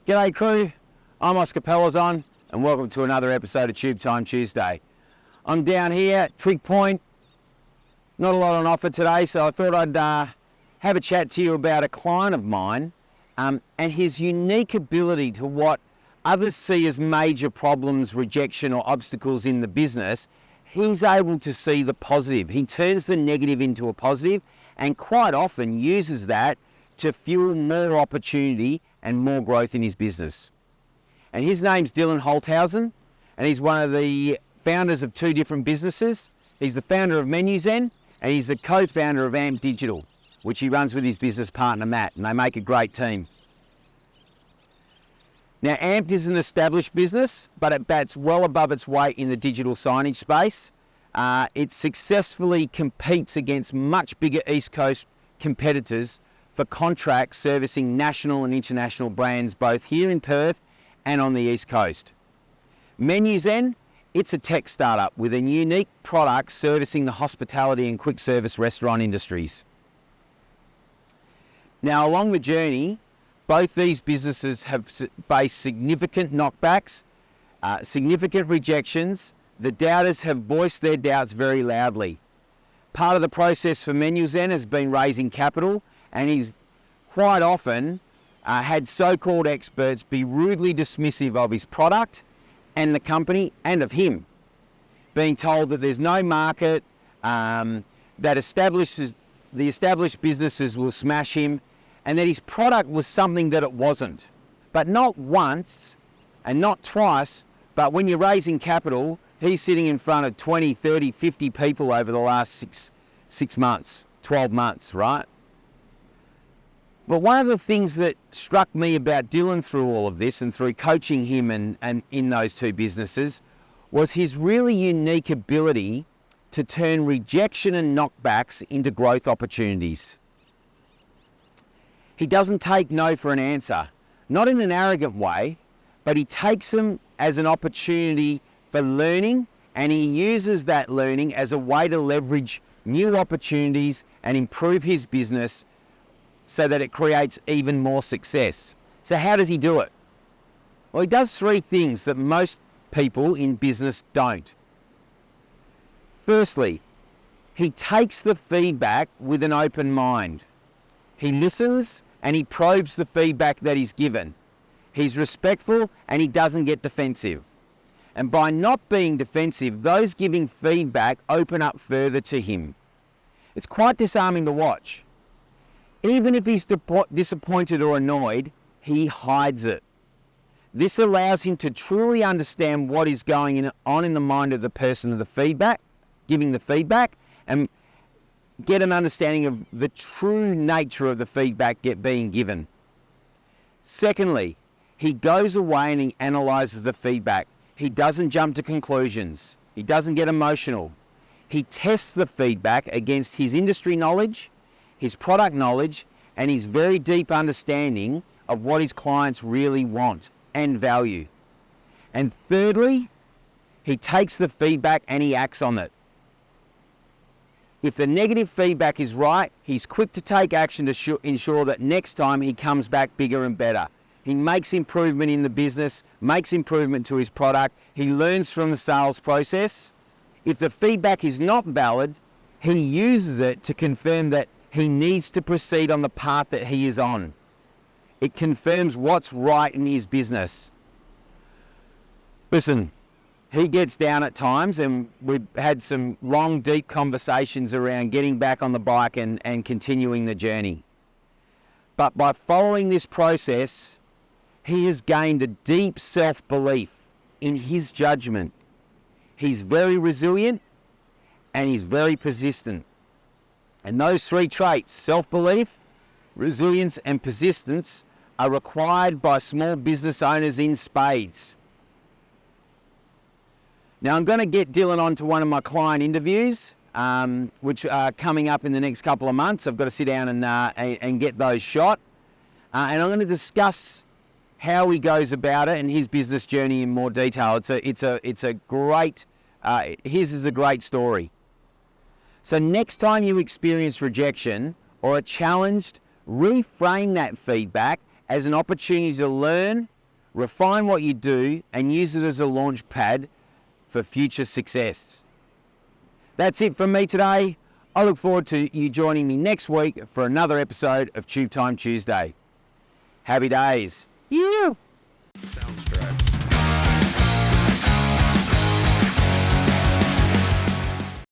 G'day crew, I'm Oscar Pelazon and welcome to another episode of Tube Time Tuesday. I'm down here at Trig Point, not a lot on offer today, so I thought I'd have a chat to you about a client of mine and his unique ability to what others see as major problems, rejection or obstacles in the business. He's able to see the positive. He turns the negative into a positive and quite often uses that to fuel more opportunity and more growth in his business. And his name's Dylan Holtzhausen, and he's one of the founders of two different businesses. He's the founder of MenuZen, and he's the co-founder of Amidst Digital, which he runs with his business partner Matt, and they make a great team. Now, Amidst is an established business, but it bats well above its weight in the digital signage space. It successfully competes against much bigger East Coast competitors for contracts servicing national and international brands both here in Perth and on the East Coast. MenuZen, it's a tech startup with a unique product servicing the hospitality and quick service restaurant industries. Now, along the journey, both these businesses have faced significant knockbacks, significant rejections. The doubters have voiced their doubts very loudly. Part of the process for MenuZen has been raising capital, and he's quite often had so-called experts be rudely dismissive of his product and the company and of him, being told that there's no market, that the established businesses will smash him, and that his product was something that it wasn't. But not once and not twice, but when you're raising capital, he's sitting in front of 20, 30, 50 people over the last six months, 12 months, right? But one of the things that struck me about Dylan through all of this and through coaching him and in those two businesses was his really unique ability to turn rejection and knockbacks into growth opportunities. He doesn't take no for an answer, not in an arrogant way, but he takes them as an opportunity for learning, and he uses that learning as a way to leverage new opportunities and improve his business so that it creates even more success. So how does he do it? Well, he does three things that most people in business don't. Firstly, he takes the feedback with an open mind. He listens and he probes the feedback that he's given. He's respectful and he doesn't get defensive. And by not being defensive, those giving feedback open up further to him. It's quite disarming to watch. Even if he's disappointed or annoyed, he hides it. This allows him to truly understand what is going on in the mind of the person of the feedback, giving the feedback, and get an understanding of the true nature of the feedback being given. Secondly, he goes away and he analyzes the feedback. He doesn't jump to conclusions. He doesn't get emotional. He tests the feedback against his industry knowledge, his product knowledge, and his very deep understanding of what his clients really want and value. And thirdly, he takes the feedback and he acts on it. If the negative feedback is right, he's quick to take action to ensure that next time he comes back bigger and better. He makes improvement in the business, makes improvement to his product. He learns from the sales process. If the feedback is not valid, he uses it to confirm that he needs to proceed on the path that he is on. It confirms what's right in his business. Listen, he gets down at times, and we've had some long, deep conversations around getting back on the bike and continuing the journey. But by following this process, he has gained a deep self-belief in his judgment. He's very resilient and he's very persistent. And those three traits, self-belief, resilience and persistence, are required by small business owners in spades. Now, I'm going to get Dylan onto one of my client interviews, which are coming up in the next couple of months. I've got to sit down and get those shot. And I'm going to discuss how he goes about it and his business journey in more detail. It's a great, his is a great story. So next time you experience rejection or are challenged, reframe that feedback as an opportunity to learn refine what you do, and use it as a launch pad for future success. That's it from me today. I look forward to you joining me next week for another episode of Tube Time Tuesday. Happy days.